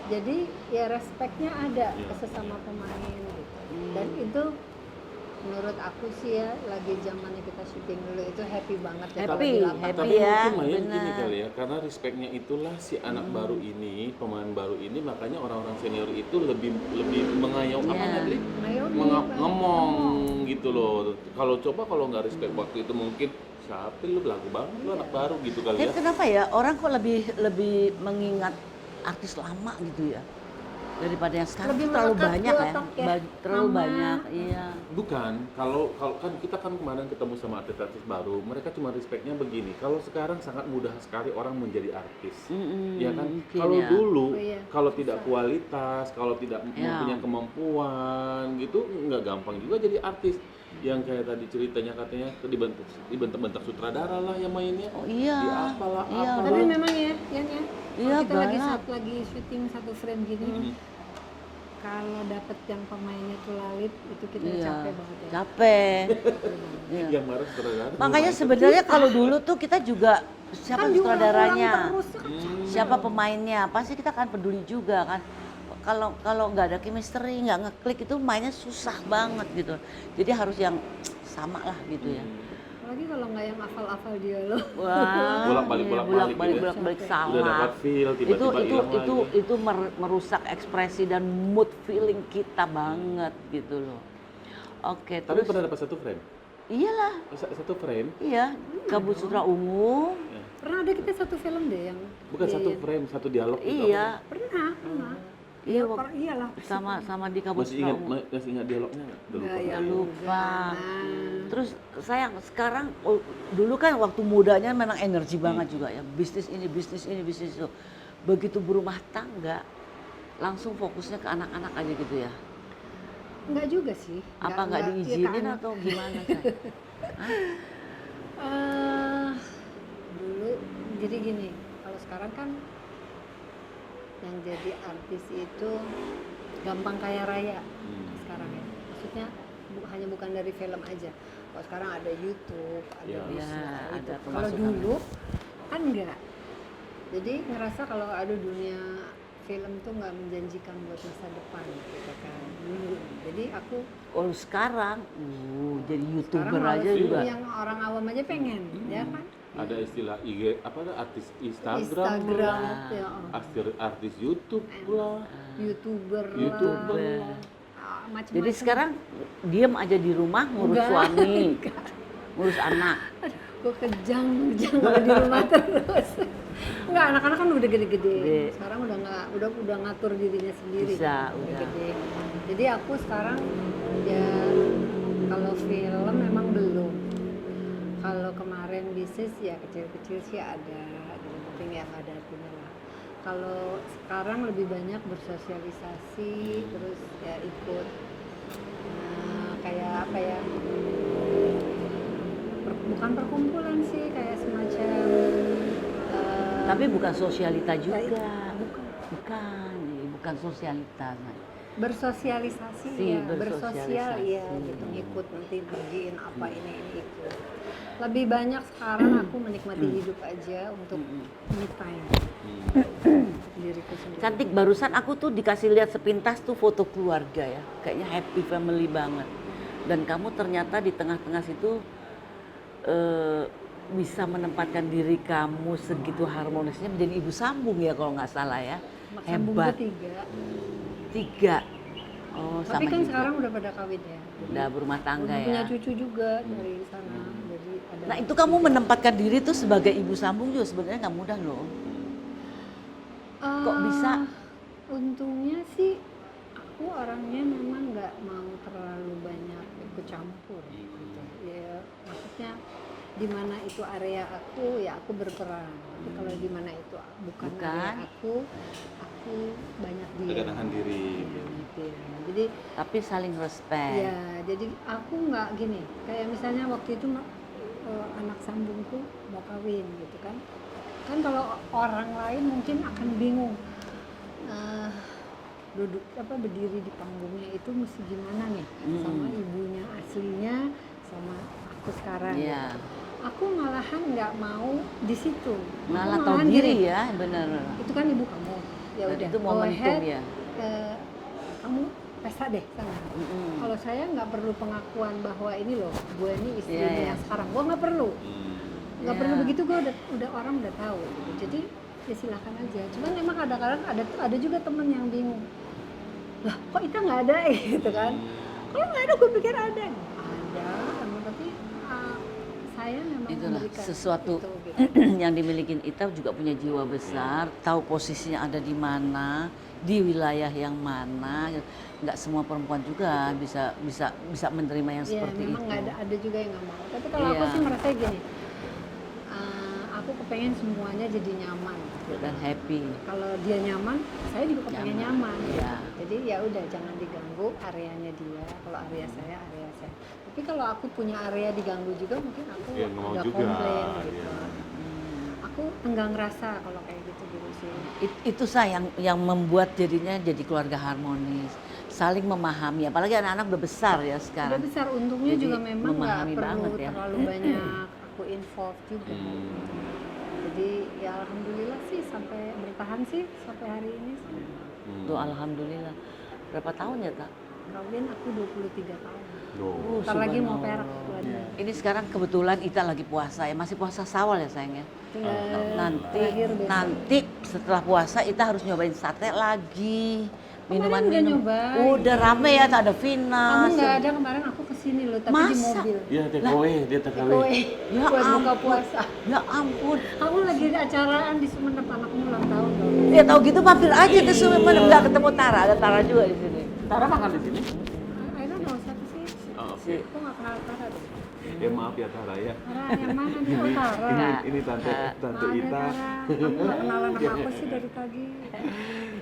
[SPEAKER 1] Jadi ya respectnya ada ke sesama pemain gitu. Dan itu menurut aku sih ya lagi zamannya kita syuting dulu itu happy banget ya kalau
[SPEAKER 2] Happy,
[SPEAKER 1] di lapangan.
[SPEAKER 2] happy.
[SPEAKER 3] Tapi
[SPEAKER 2] ya,
[SPEAKER 3] mungkin Mayan gini
[SPEAKER 2] benar.
[SPEAKER 3] kali ya, karena respectnya itulah si anak baru ini, pemain baru ini, makanya orang-orang senior itu lebih mengayau apa
[SPEAKER 2] Iya.
[SPEAKER 3] tadi?
[SPEAKER 1] Ngayomi,
[SPEAKER 3] Ngomong gitu loh. Kalau nggak respect waktu itu mungkin siapa lu belagu banget lu anak baru gitu kali
[SPEAKER 2] Tapi
[SPEAKER 3] ya.
[SPEAKER 2] kenapa ya orang kok lebih mengingat artis lama gitu ya daripada yang sekarang
[SPEAKER 1] Lebih
[SPEAKER 2] tuh terlalu
[SPEAKER 1] melekat di
[SPEAKER 2] banyak ya,
[SPEAKER 1] otak ya.
[SPEAKER 2] terlalu
[SPEAKER 1] Sama-
[SPEAKER 2] banyak. Iya.
[SPEAKER 3] Bukan, kalau kan kita kan kemarin ketemu sama artis-artis baru, mereka cuma respectnya begini. Kalau sekarang sangat mudah sekali orang menjadi artis, ya kan?
[SPEAKER 2] mungkin
[SPEAKER 3] Kalau
[SPEAKER 2] ya.
[SPEAKER 3] dulu,
[SPEAKER 1] Oh iya,
[SPEAKER 3] kalau tidak kualitas, kalau tidak
[SPEAKER 2] Ya.
[SPEAKER 3] mempunyai kemampuan, gitu nggak gampang juga jadi artis. Yang kayak tadi ceritanya katanya dibentak-bentak sutradara lah yang mainnya.
[SPEAKER 2] Oh iya.
[SPEAKER 3] Di apalah,
[SPEAKER 2] Iya,
[SPEAKER 3] apalah.
[SPEAKER 1] Tapi memang ya, Yan ya.
[SPEAKER 2] Iya,
[SPEAKER 1] Kalau kita
[SPEAKER 2] galak.
[SPEAKER 1] lagi syuting satu frame gini, kalau dapet yang pemainnya tuh lalit, itu kita
[SPEAKER 2] Iya.
[SPEAKER 1] capek banget ya.
[SPEAKER 2] Capek. Iya.
[SPEAKER 3] Yang marah sutradara.
[SPEAKER 2] Makanya sebenarnya kalau dulu tuh kita juga siapa
[SPEAKER 1] Kan
[SPEAKER 2] sutradaranya,
[SPEAKER 1] diulang-ulang terus, kan
[SPEAKER 2] siapa pemainnya, pasti kita akan peduli juga kan. Kalau nggak ada chemistry, nggak ngeklik itu mainnya susah banget gitu. Jadi harus yang sama lah gitu ya.
[SPEAKER 1] apalagi kalau nggak yang hafal-hafal dialog.
[SPEAKER 2] Wah,
[SPEAKER 3] Bolak-balik,
[SPEAKER 2] iya,
[SPEAKER 3] bolak-balik gitu ya.
[SPEAKER 2] bolak-balik
[SPEAKER 3] Udah
[SPEAKER 2] salah.
[SPEAKER 3] dapat feel, tiba-tiba hilang lagi.
[SPEAKER 2] Itu merusak ekspresi dan mood feeling kita banget gitu loh. Oke,
[SPEAKER 3] Tapi
[SPEAKER 2] terus
[SPEAKER 3] pernah dapat satu frame?
[SPEAKER 2] iyalah,
[SPEAKER 3] Satu frame?
[SPEAKER 2] iya, Kabut Sutra Ungu.
[SPEAKER 1] Pernah ada kita satu film deh yang
[SPEAKER 3] Bukan satu frame, satu dialog gitu.
[SPEAKER 2] Iya,
[SPEAKER 1] pernah.
[SPEAKER 2] iya,
[SPEAKER 1] Iyalah.
[SPEAKER 2] sama di Kabut
[SPEAKER 3] Masih
[SPEAKER 2] Sutra
[SPEAKER 3] ingat
[SPEAKER 2] Ungu.
[SPEAKER 3] masih ingat dialognya nggak? Udah lupa.
[SPEAKER 1] Ya,
[SPEAKER 2] Lupa.
[SPEAKER 1] jangan.
[SPEAKER 2] Terus sayang sekarang dulu kan waktu mudanya memang energi banget juga ya, bisnis ini bisnis itu. Begitu berumah tangga langsung fokusnya ke anak-anak aja gitu ya.
[SPEAKER 1] Enggak juga sih.
[SPEAKER 2] Apa nggak
[SPEAKER 1] ya,
[SPEAKER 2] diizinin
[SPEAKER 1] kan.
[SPEAKER 2] atau gimana Say?
[SPEAKER 1] Dulu jadi gini, kalau sekarang kan yang jadi artis itu gampang kaya raya sekarang ya. Maksudnya hanya bukan dari film aja. Kalau sekarang ada YouTube, ada
[SPEAKER 3] Ya.
[SPEAKER 1] bisnis,
[SPEAKER 2] Ya,
[SPEAKER 1] itu.
[SPEAKER 2] ada
[SPEAKER 1] Kalau
[SPEAKER 2] pemasukan.
[SPEAKER 1] dulu kan enggak. Jadi ngerasa kalau ada dunia film tuh nggak menjanjikan buat masa depan gitu kan. Dulu. Jadi aku
[SPEAKER 2] Oh sekarang, jadi
[SPEAKER 1] sekarang
[SPEAKER 2] YouTuber
[SPEAKER 1] malah
[SPEAKER 2] aja juga.
[SPEAKER 1] yang orang awam aja pengen, ya kan?
[SPEAKER 3] Ada istilah IG apa tuh, artis Instagram,
[SPEAKER 1] Instagram,
[SPEAKER 3] lah,
[SPEAKER 1] ya,
[SPEAKER 3] artis YouTube pula,
[SPEAKER 1] YouTuber,
[SPEAKER 3] YouTuber
[SPEAKER 1] lah,
[SPEAKER 3] lah.
[SPEAKER 1] macam-macam.
[SPEAKER 2] Jadi sekarang diem aja di rumah ngurus
[SPEAKER 1] Enggak.
[SPEAKER 2] suami, ngurus anak.
[SPEAKER 1] gue kejang kalau di rumah terus. Enggak, anak-anak kan udah gede-gede.
[SPEAKER 2] Gede.
[SPEAKER 1] Sekarang udah ngatur dirinya sendiri.
[SPEAKER 2] Bisa, udah.
[SPEAKER 1] Gede. Jadi aku sekarang ya kalau film memang belum. Kalau kemarin bisnis ya kecil-kecil sih ada, gitu, penting yang ada artinya lah. Kalau sekarang lebih banyak bersosialisasi, terus ya ikut kayak apa ya? Bukan perkumpulan sih, kayak semacam
[SPEAKER 2] Tapi bukan sosialita juga.
[SPEAKER 1] bukan.
[SPEAKER 2] Bukan sosialita.
[SPEAKER 1] Bersosialisasi
[SPEAKER 2] Si,
[SPEAKER 1] ya, bersosial ya,
[SPEAKER 2] bersosialisasi.
[SPEAKER 1] gitu, ngikut nanti bagiin apa ini ikut. Lebih banyak sekarang aku menikmati hidup aja untuk me time diriku sendiri.
[SPEAKER 2] Cantik, barusan aku tuh dikasih lihat sepintas tuh foto keluarga ya, kayaknya happy family banget. Dan kamu ternyata di tengah-tengah situ bisa menempatkan diri kamu segitu harmonisnya menjadi ibu sambung ya kalau nggak salah ya.
[SPEAKER 1] Mak sambung
[SPEAKER 2] Hebat.
[SPEAKER 1] ketiga.
[SPEAKER 2] 3. Oh,
[SPEAKER 1] Tapi
[SPEAKER 2] sama
[SPEAKER 1] kan
[SPEAKER 2] juga.
[SPEAKER 1] sekarang udah pada kawin ya.
[SPEAKER 2] Udah berumah tangga
[SPEAKER 1] Udah punya
[SPEAKER 2] ya.
[SPEAKER 1] cucu juga dari sana. Jadi ada.
[SPEAKER 2] Nah itu kamu menempatkan diri tuh sebagai ibu sambung juga sebenarnya nggak mudah loh. Kok bisa?
[SPEAKER 1] Untungnya sih aku orangnya memang nggak mau terlalu banyak ikut campur gitu. Ya maksudnya di mana itu area aku ya aku berperan. Tapi kalau di mana itu bukan area aku banyak diam.
[SPEAKER 3] Ketenangan diri.
[SPEAKER 1] Banyak diam. Jadi
[SPEAKER 2] Tapi saling respect.
[SPEAKER 1] ya, jadi aku nggak gini. Kayak misalnya waktu itu anak sambungku mau kawin gitu kan. Kan kalau orang lain mungkin akan bingung. Duduk berdiri di panggungnya itu mesti gimana nih sama ibunya aslinya sama aku sekarang.
[SPEAKER 2] Iya.
[SPEAKER 1] Aku malahan nggak mau di situ. Aku
[SPEAKER 2] Malah tahu
[SPEAKER 1] malahan
[SPEAKER 2] diri
[SPEAKER 1] gini,
[SPEAKER 2] ya, benar.
[SPEAKER 1] itu kan ibu kamu. Ya
[SPEAKER 2] Dan
[SPEAKER 1] udah.
[SPEAKER 2] itu
[SPEAKER 1] go
[SPEAKER 2] momentum
[SPEAKER 1] ahead,
[SPEAKER 2] ya.
[SPEAKER 1] Kamu pesta deh sana. Kalau saya nggak perlu pengakuan bahwa ini loh, gue ini istrinya
[SPEAKER 2] Iya, iya.
[SPEAKER 1] yang sekarang. Gue nggak perlu. Nggak
[SPEAKER 2] Iya.
[SPEAKER 1] perlu begitu, gue udah orang udah tahu. Gitu. Jadi ya silakan aja. Cuman emang kadang-kadang ada juga temen yang bingung. Lah kok itu nggak ada gitu kan? Kalau nggak ada, gue pikir ada. Ada, emang tapi saya memang
[SPEAKER 2] Itulah
[SPEAKER 1] memberikan
[SPEAKER 2] sesuatu
[SPEAKER 1] itu, gitu.
[SPEAKER 2] yang dimiliki Ita juga punya jiwa besar, tahu posisinya ada di mana, di wilayah yang mana. Nggak semua perempuan juga bisa menerima yang
[SPEAKER 1] Iya,
[SPEAKER 2] seperti
[SPEAKER 1] memang
[SPEAKER 2] itu.
[SPEAKER 1] ada juga yang nggak mau. Tapi kalau aku
[SPEAKER 2] Iya.
[SPEAKER 1] sih merasa gini, aku kepengen semuanya jadi nyaman.
[SPEAKER 2] Dan happy.
[SPEAKER 1] Kalau dia nyaman, saya juga kepengen nyaman.
[SPEAKER 2] Iya.
[SPEAKER 1] Jadi ya udah jangan diganggu areanya dia. Kalau area saya, area saya. Tapi kalau aku punya area diganggu juga, mungkin aku
[SPEAKER 3] Ya, nggak mau
[SPEAKER 1] udah
[SPEAKER 3] juga,
[SPEAKER 1] komplain gitu.
[SPEAKER 3] iya.
[SPEAKER 1] Aku tenggang rasa kalau kayak gitu sih.
[SPEAKER 2] Itu saya yang membuat jadinya jadi keluarga harmonis, saling memahami. Apalagi anak-anak udah besar ya
[SPEAKER 1] Udah
[SPEAKER 2] sekarang.
[SPEAKER 1] besar, untungnya
[SPEAKER 2] Jadi
[SPEAKER 1] juga memang nggak
[SPEAKER 2] memahami
[SPEAKER 1] perlu
[SPEAKER 2] banget ya.
[SPEAKER 1] terlalu banyak aku involve juga. Jadi ya alhamdulillah sih sampai bertahan sih sampai hari ini.
[SPEAKER 2] Tuh alhamdulillah. Berapa tahun ya, Kak?
[SPEAKER 1] Kawin aku 23 tahun.
[SPEAKER 3] Loh.
[SPEAKER 1] Ntar lagi mau
[SPEAKER 2] subhanallah.
[SPEAKER 1] perak bulannya.
[SPEAKER 2] Ini sekarang kebetulan Ita lagi puasa ya, masih puasa Syawal ya sayang ya.
[SPEAKER 1] Tinggal
[SPEAKER 2] Nanti
[SPEAKER 1] terakhir besok.
[SPEAKER 2] nanti setelah puasa Ita harus nyobain sate lagi.
[SPEAKER 1] Kemarin udah nyobain.
[SPEAKER 2] Udah rame ya, ada
[SPEAKER 1] Kamu
[SPEAKER 2] Vina.
[SPEAKER 1] nggak ada kemarin aku kesini loh, tapi di
[SPEAKER 2] Masa?
[SPEAKER 1] mobil.
[SPEAKER 3] Iya, takeaway, dia takeaway.
[SPEAKER 2] Ya
[SPEAKER 1] Buat buka
[SPEAKER 2] ampun.
[SPEAKER 1] puasa.
[SPEAKER 2] Ya ampun.
[SPEAKER 1] Kamu lagi di acaraan di Sumenep, anakmu ulang tahun loh.
[SPEAKER 2] Ya tahu gitu mampir aja ke Sumenep, nggak ketemu Tara, ada Tara juga di sini.
[SPEAKER 3] Tara makan di sini?
[SPEAKER 1] I don't know siapa sih.
[SPEAKER 3] Oh, oke.
[SPEAKER 1] Aku nggak kenal Tara deh.
[SPEAKER 3] Ya maaf ya Tara ya.
[SPEAKER 1] Tara yang mana nih? Oh Tara.
[SPEAKER 3] Ini tante
[SPEAKER 1] Ada
[SPEAKER 3] Ita.
[SPEAKER 1] Tara. Kamu nggak kenalan sama aku sih dari pagi.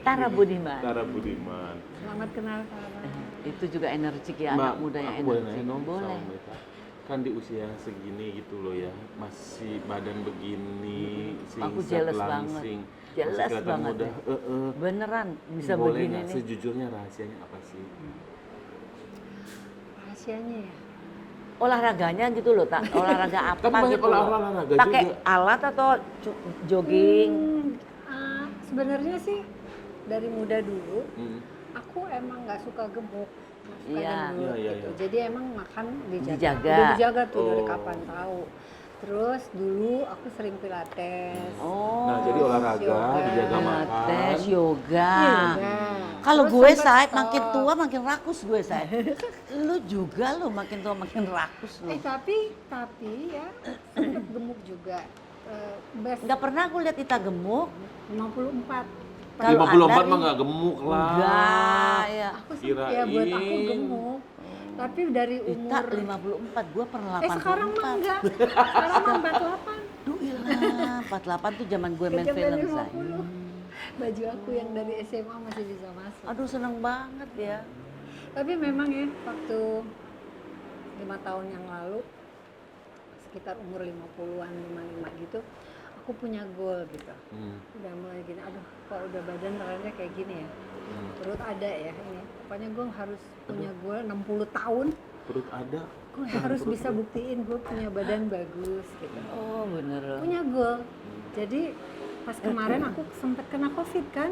[SPEAKER 2] Tara Budiman.
[SPEAKER 3] Tara Budiman.
[SPEAKER 1] Selamat kenal Tara.
[SPEAKER 2] Itu juga energik ya, anak muda yang
[SPEAKER 3] aku boleh
[SPEAKER 2] energik.
[SPEAKER 3] nanya dong
[SPEAKER 2] Boleh.
[SPEAKER 3] sama Meta. Kan di usia segini gitu loh ya, masih badan begini,
[SPEAKER 2] Aku
[SPEAKER 3] singkat,
[SPEAKER 2] jealous
[SPEAKER 3] langsing.
[SPEAKER 2] banget. Jealous
[SPEAKER 3] Masih kelihatan
[SPEAKER 2] banget
[SPEAKER 3] muda.
[SPEAKER 2] ya. Beneran bisa
[SPEAKER 3] Boleh
[SPEAKER 2] begini
[SPEAKER 3] nggak
[SPEAKER 2] nih.
[SPEAKER 3] sejujurnya rahasianya apa sih?
[SPEAKER 1] Rahasianya ya.
[SPEAKER 2] Olahraganya gitu loh, tak olahraga apa
[SPEAKER 3] Kan banyak
[SPEAKER 2] gitu loh.
[SPEAKER 3] olahraga
[SPEAKER 2] Pakai
[SPEAKER 3] juga.
[SPEAKER 2] alat atau jogging?
[SPEAKER 1] Sebenarnya sih dari muda dulu
[SPEAKER 3] Hmm.
[SPEAKER 1] aku emang nggak suka gemuk, nggak suka
[SPEAKER 2] Iya.
[SPEAKER 1] gendut
[SPEAKER 3] Iya,
[SPEAKER 1] gitu.
[SPEAKER 3] iya.
[SPEAKER 1] Jadi emang makan dijaga.
[SPEAKER 2] Dijaga.
[SPEAKER 1] Udah dijaga tuh dari
[SPEAKER 3] Oh.
[SPEAKER 1] kapan tahu. Terus dulu aku sering pilates.
[SPEAKER 2] Oh.
[SPEAKER 3] Nah, jadi olahraga,
[SPEAKER 1] Yoga.
[SPEAKER 3] dijaga makan.
[SPEAKER 2] Pilates, yoga.
[SPEAKER 1] Yoga.
[SPEAKER 2] Kalau
[SPEAKER 1] Terus
[SPEAKER 2] gue
[SPEAKER 1] sempet
[SPEAKER 2] say
[SPEAKER 1] stop.
[SPEAKER 2] makin tua makin rakus gue say. Lu juga lu makin tua makin rakus lu.
[SPEAKER 1] Tapi ya sempet gemuk juga. Best
[SPEAKER 2] Nggak pernah aku lihat Ita gemuk.
[SPEAKER 1] 54.
[SPEAKER 2] Kalau
[SPEAKER 3] 54
[SPEAKER 2] Anda
[SPEAKER 3] mah nggak gemuk lah.
[SPEAKER 2] Enggak, ya.
[SPEAKER 1] Aku sempet ya buat aku
[SPEAKER 3] Kirain.
[SPEAKER 1] gemuk. Tapi dari
[SPEAKER 2] Ita
[SPEAKER 1] umur
[SPEAKER 2] 54, gue pernah 84.
[SPEAKER 1] sekarang mah enggak. Sekarang mah 48.
[SPEAKER 2] Duh ilah, 48 tuh zaman gue main
[SPEAKER 1] Kejaman
[SPEAKER 2] film say.
[SPEAKER 1] 50. Baju aku yang dari SMA masih bisa masuk.
[SPEAKER 2] Aduh seneng banget ya.
[SPEAKER 1] Tapi memang ya waktu 5 tahun yang lalu sekitar umur 50-an, 55 gitu, aku punya goal gitu. Udah mulai gini, aduh kok udah badan ternyata kayak gini ya. Perut ada ya ini. Pokoknya gue harus punya goal 60 tahun.
[SPEAKER 3] Perut ada.
[SPEAKER 1] Gue harus bisa buktiin gue punya badan bagus gitu.
[SPEAKER 2] Oh bener.
[SPEAKER 1] Punya goal. Jadi pas kemarin aku sempat kena COVID kan.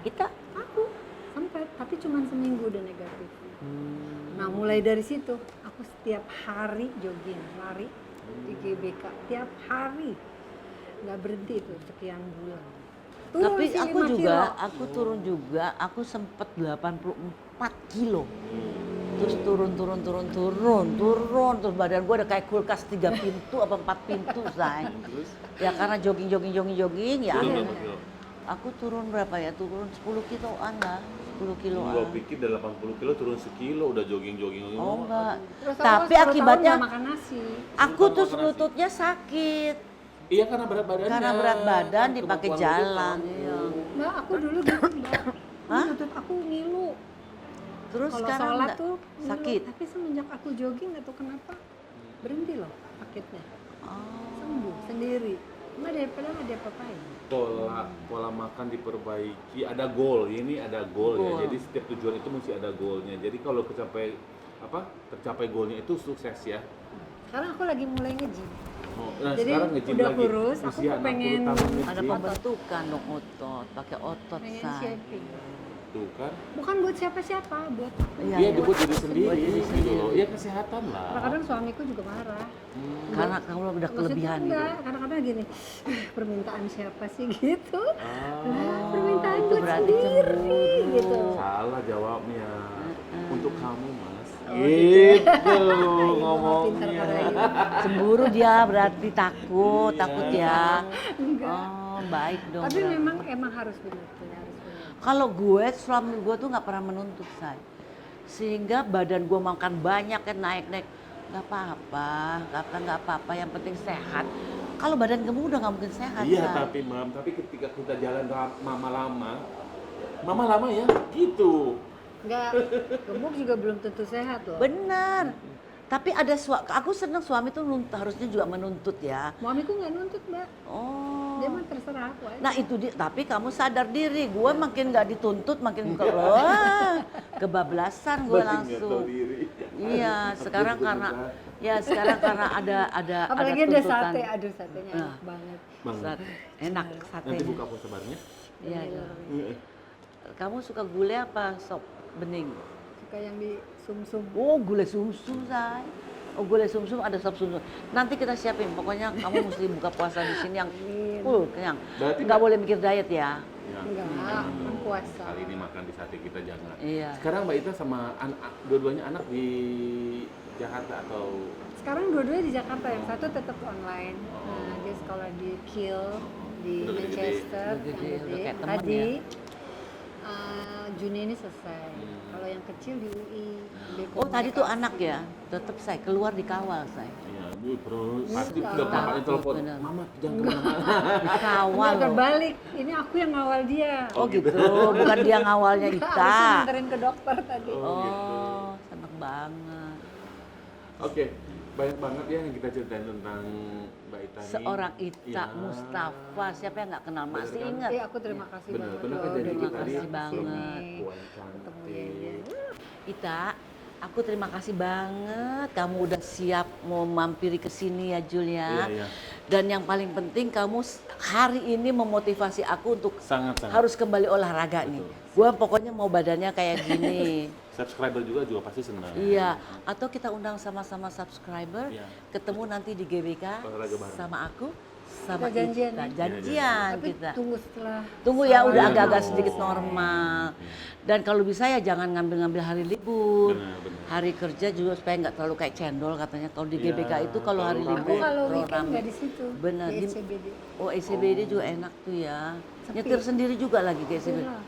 [SPEAKER 2] Kita
[SPEAKER 1] Aku sempat, tapi cuma seminggu udah negatif. Nah mulai dari situ aku setiap hari jogging, lari di GBK tiap hari, nggak berhenti itu sekian bulan. Turun
[SPEAKER 2] tapi
[SPEAKER 1] sih
[SPEAKER 2] aku
[SPEAKER 1] 5
[SPEAKER 2] juga,
[SPEAKER 1] kilo.
[SPEAKER 2] aku turun juga, aku sempet 84 kilo. Terus turun, terus badan gua udah kayak kulkas 3 pintu apa 4 pintu, say.
[SPEAKER 3] Terus
[SPEAKER 2] Ya karena jogging ya.
[SPEAKER 3] turun
[SPEAKER 1] Iya.
[SPEAKER 3] berapa kilo?
[SPEAKER 2] Aku turun berapa ya? Turun 10 kiloan lah, 10 kiloan.
[SPEAKER 3] Gua pikir dari 80 kilo turun sekilo udah jogging.
[SPEAKER 2] Oh enggak.
[SPEAKER 1] Terus aku
[SPEAKER 2] Tapi
[SPEAKER 1] 10 tahun
[SPEAKER 2] akibatnya
[SPEAKER 1] nggak makan nasi.
[SPEAKER 2] aku
[SPEAKER 3] Bukan
[SPEAKER 2] tuh
[SPEAKER 3] makan nasi.
[SPEAKER 2] lututnya sakit.
[SPEAKER 3] Iya karena berat badannya.
[SPEAKER 2] Karena berat badan
[SPEAKER 3] Kan
[SPEAKER 2] dipakai
[SPEAKER 3] kemampuan
[SPEAKER 2] jalan.
[SPEAKER 3] lutut
[SPEAKER 2] Iya.
[SPEAKER 1] Mbak, aku dulu gitu mbak.
[SPEAKER 2] Hah?
[SPEAKER 1] Lutut aku ngilu.
[SPEAKER 2] Terus
[SPEAKER 1] Kalau
[SPEAKER 2] sekarang
[SPEAKER 1] sholat
[SPEAKER 2] enggak
[SPEAKER 1] tuh ngilu.
[SPEAKER 2] sakit.
[SPEAKER 1] Tapi semenjak aku jogging nggak tahu kenapa berhenti loh sakitnya.
[SPEAKER 2] Oh.
[SPEAKER 1] Sembuh sendiri. Nggak ada padahal nggak ada apa-apain.
[SPEAKER 3] pola makan diperbaiki, ada goal. Ini ada goal ya.
[SPEAKER 2] Goal.
[SPEAKER 3] Jadi setiap tujuan itu mesti ada goalnya. Jadi kalau tercapai goalnya itu sukses ya.
[SPEAKER 1] Sekarang aku lagi mulai nge-gym.
[SPEAKER 3] Oh, nah
[SPEAKER 1] Jadi
[SPEAKER 3] sekarang nge-gym
[SPEAKER 1] udah
[SPEAKER 3] lagi.
[SPEAKER 1] kurus, aku
[SPEAKER 3] Usia 60
[SPEAKER 1] pengen
[SPEAKER 3] tahun
[SPEAKER 2] Ada
[SPEAKER 3] nge-gym.
[SPEAKER 2] pembentukan dong otot, pakai otot
[SPEAKER 1] Pengen
[SPEAKER 2] say.
[SPEAKER 1] shaping.
[SPEAKER 3] Tuh kan.
[SPEAKER 1] Bukan buat siapa-siapa, buat aku.
[SPEAKER 2] Iya,
[SPEAKER 3] Dia
[SPEAKER 2] iya.
[SPEAKER 3] dibuat diri sendiri,
[SPEAKER 2] Buat diri
[SPEAKER 3] gitu
[SPEAKER 2] sendiri.
[SPEAKER 3] loh. Ya kesehatan lah.
[SPEAKER 1] Kadang-kadang suamiku juga marah.
[SPEAKER 2] Karena kamu udah
[SPEAKER 1] Maksudnya
[SPEAKER 2] kelebihan gitu.
[SPEAKER 1] enggak, kadang-kadang gini, permintaan siapa sih gitu? Lah,
[SPEAKER 3] Ah,
[SPEAKER 1] permintaan
[SPEAKER 2] itu
[SPEAKER 1] buat
[SPEAKER 2] berarti
[SPEAKER 1] sendiri
[SPEAKER 2] cemburu.
[SPEAKER 1] gitu.
[SPEAKER 3] salah jawabnya. Untuk kamu, Mas.
[SPEAKER 1] Oh,
[SPEAKER 3] Gitu
[SPEAKER 1] Pintar
[SPEAKER 3] ngomongnya.
[SPEAKER 1] karena ini.
[SPEAKER 2] Cemburu dia berarti takut ya.
[SPEAKER 1] Enggak.
[SPEAKER 2] Oh, baik dong.
[SPEAKER 1] Tapi
[SPEAKER 2] berarti.
[SPEAKER 1] memang harus benar, harus benar.
[SPEAKER 2] Kalau gue, suami gue tuh nggak pernah menuntut say. Sehingga badan gue makan banyak kan naik-naik. Nggak apa-apa, kata nggak apa-apa, yang penting sehat. Kalau badan kamu udah nggak mungkin sehat.
[SPEAKER 3] Iya,
[SPEAKER 2] Say.
[SPEAKER 3] tapi Mam, ketika kita jalan mama lama ya, gitu.
[SPEAKER 1] Enggak, gemuk juga belum tentu sehat loh.
[SPEAKER 2] Benar. Tapi ada aku senang suami tuh harusnya juga menuntut ya.
[SPEAKER 1] Suamiku nggak nuntut mbak,
[SPEAKER 2] Oh.
[SPEAKER 1] dia mah terserah aku aja.
[SPEAKER 2] Nah itu dia, tapi kamu sadar diri, gue makin nggak dituntut, makin wah, kebablasan gue langsung. Iya, sekarang karena ada
[SPEAKER 1] Apalagi ada
[SPEAKER 2] tuntutan.
[SPEAKER 1] sate, aduh satenya enak banget.
[SPEAKER 3] Bang,
[SPEAKER 2] Enak
[SPEAKER 3] nanti
[SPEAKER 2] satenya.
[SPEAKER 3] buka puasa barengnya.
[SPEAKER 2] Iya, iya. Kamu suka gulai apa sop bening?
[SPEAKER 1] Suka yang di sumsum.
[SPEAKER 2] Oh, gulai sumsum, say. Oh, gulai sumsum ada sop sumsum. Nanti kita siapin. Pokoknya kamu mesti buka puasa di sini yang full kenyang.
[SPEAKER 3] Berarti
[SPEAKER 2] Nggak boleh mikir diet ya.
[SPEAKER 3] Ya.
[SPEAKER 1] Enggak, kan puasa.
[SPEAKER 3] Kali ini makan di sate kita jangan.
[SPEAKER 2] Iya.
[SPEAKER 3] Sekarang Mbak Ita sama dua-duanya anak di Jakarta atau
[SPEAKER 1] Sekarang dua-duanya di Jakarta, yang satu tetap online. Nah, dia sekolah di Kiel di
[SPEAKER 3] Udah gede-gede.
[SPEAKER 1] Manchester,
[SPEAKER 2] Udah gede,
[SPEAKER 1] yang
[SPEAKER 2] udah kayak temen
[SPEAKER 1] Tadi
[SPEAKER 2] ya.
[SPEAKER 1] Juni ini selesai. Kalau yang kecil di UI. di
[SPEAKER 2] Oh, tadi tuh
[SPEAKER 1] komunikasi.
[SPEAKER 2] anak ya. Tetap saya keluar dikawal saya.
[SPEAKER 3] Iya, Bu, terus pasti
[SPEAKER 1] Iya.
[SPEAKER 3] udah bapaknya telepon,
[SPEAKER 2] Benar.
[SPEAKER 3] Mama jangan kemana-mana.
[SPEAKER 2] Dikawal
[SPEAKER 1] Enggak,
[SPEAKER 2] loh.
[SPEAKER 1] terbalik. Ini aku yang ngawal dia.
[SPEAKER 2] Oh gitu, bukan dia ngawalnya
[SPEAKER 1] Enggak,
[SPEAKER 2] Ita.
[SPEAKER 1] habis nganterin ke dokter tadi.
[SPEAKER 2] Oh, seneng banget.
[SPEAKER 3] Oke, banyak banget ya yang kita ceritain tentang Mbak Ita nih.
[SPEAKER 2] Seorang Ita
[SPEAKER 3] Ya.
[SPEAKER 2] Mustafa, siapa yang nggak kenal, masih
[SPEAKER 3] Bener kan?
[SPEAKER 2] ingat.
[SPEAKER 1] Iya, aku terima kasih
[SPEAKER 3] Bener,
[SPEAKER 1] banget
[SPEAKER 3] bener
[SPEAKER 1] loh
[SPEAKER 3] kan janji
[SPEAKER 1] udah
[SPEAKER 3] kita
[SPEAKER 1] ngundang
[SPEAKER 3] tadi.
[SPEAKER 2] Makasih
[SPEAKER 1] ke
[SPEAKER 2] banget.
[SPEAKER 1] sini.
[SPEAKER 3] Puan
[SPEAKER 1] Ketemu
[SPEAKER 3] cantik.
[SPEAKER 1] ya.
[SPEAKER 2] Ita, aku terima kasih banget kamu udah siap mau mampiri ke sini ya Jul
[SPEAKER 3] Iya,
[SPEAKER 2] ya.
[SPEAKER 3] iya.
[SPEAKER 2] Dan yang paling penting kamu hari ini memotivasi aku untuk
[SPEAKER 3] Sangat-sangat.
[SPEAKER 2] harus kembali olahraga nih. Gua pokoknya mau badannya kayak gini.
[SPEAKER 3] Subscriber juga pasti senang.
[SPEAKER 2] Iya, atau kita undang sama-sama subscriber,
[SPEAKER 3] Iya.
[SPEAKER 2] ketemu nanti di GBK
[SPEAKER 3] Olahraga bareng.
[SPEAKER 2] sama aku, sama
[SPEAKER 1] Kita janjian
[SPEAKER 2] Ita.
[SPEAKER 1] ya?
[SPEAKER 2] Janjian
[SPEAKER 1] Tapi
[SPEAKER 2] kita.
[SPEAKER 1] tunggu setelah
[SPEAKER 2] Tunggu ya, udah
[SPEAKER 3] Iya
[SPEAKER 2] agak-agak
[SPEAKER 3] dong.
[SPEAKER 2] sedikit normal. Dan kalau bisa ya jangan ngambil-ngambil hari libur.
[SPEAKER 3] Benar.
[SPEAKER 2] Hari kerja juga supaya nggak terlalu kayak cendol katanya. Kalau di
[SPEAKER 3] Iya,
[SPEAKER 2] GBK itu kalau hari
[SPEAKER 3] terlalu
[SPEAKER 1] Aku
[SPEAKER 2] libur
[SPEAKER 1] kalau
[SPEAKER 2] terlalu
[SPEAKER 1] weekend
[SPEAKER 2] rame.
[SPEAKER 1] nggak di situ.
[SPEAKER 2] Benar,
[SPEAKER 1] Di
[SPEAKER 2] di-
[SPEAKER 1] SCBD.
[SPEAKER 2] Oh ECBD juga enak tuh ya.
[SPEAKER 1] Sepi.
[SPEAKER 2] Nyetir sendiri juga lagi ke ECBD.
[SPEAKER 1] Iya.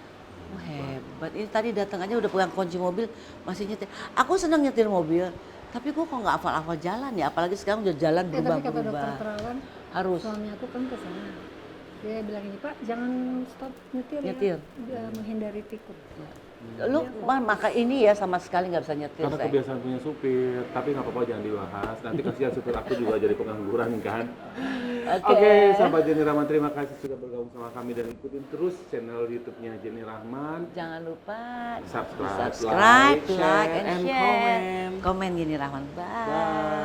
[SPEAKER 2] Oh hebat. Ini tadi datang aja udah pegang kunci mobil masih nyetir. Aku senang nyetir mobil. Tapi gua kok nggak hafal-hafal jalan ya. Apalagi sekarang udah jalan
[SPEAKER 1] Tapi kata dokter
[SPEAKER 2] berubah-berubah.
[SPEAKER 1] Terawan,
[SPEAKER 2] Harus.
[SPEAKER 1] suami aku kan ke sana. Dia bilang ini, Pak, jangan stop nyetir,
[SPEAKER 2] Nyetir.
[SPEAKER 1] ya. Biar menghindari tikus.
[SPEAKER 2] Lu maka ini ya sama sekali nggak bisa nyetir.
[SPEAKER 3] Karena
[SPEAKER 2] sayang.
[SPEAKER 3] kebiasaan punya supir, tapi nggak apa-apa jangan dibahas. Nanti kasihan supir aku juga jadi pengangguran kan. Oke, sahabat Jenny Rahman, terima kasih sudah bergabung sama kami dan ikutin terus channel YouTube-nya Jenny Rahman.
[SPEAKER 2] Jangan lupa
[SPEAKER 3] Subscribe,
[SPEAKER 2] subscribe,
[SPEAKER 3] like,
[SPEAKER 2] like,
[SPEAKER 3] share,
[SPEAKER 2] and
[SPEAKER 3] and
[SPEAKER 2] share.
[SPEAKER 3] comment.
[SPEAKER 2] Komen gini Rahman. Bye.
[SPEAKER 3] Bye.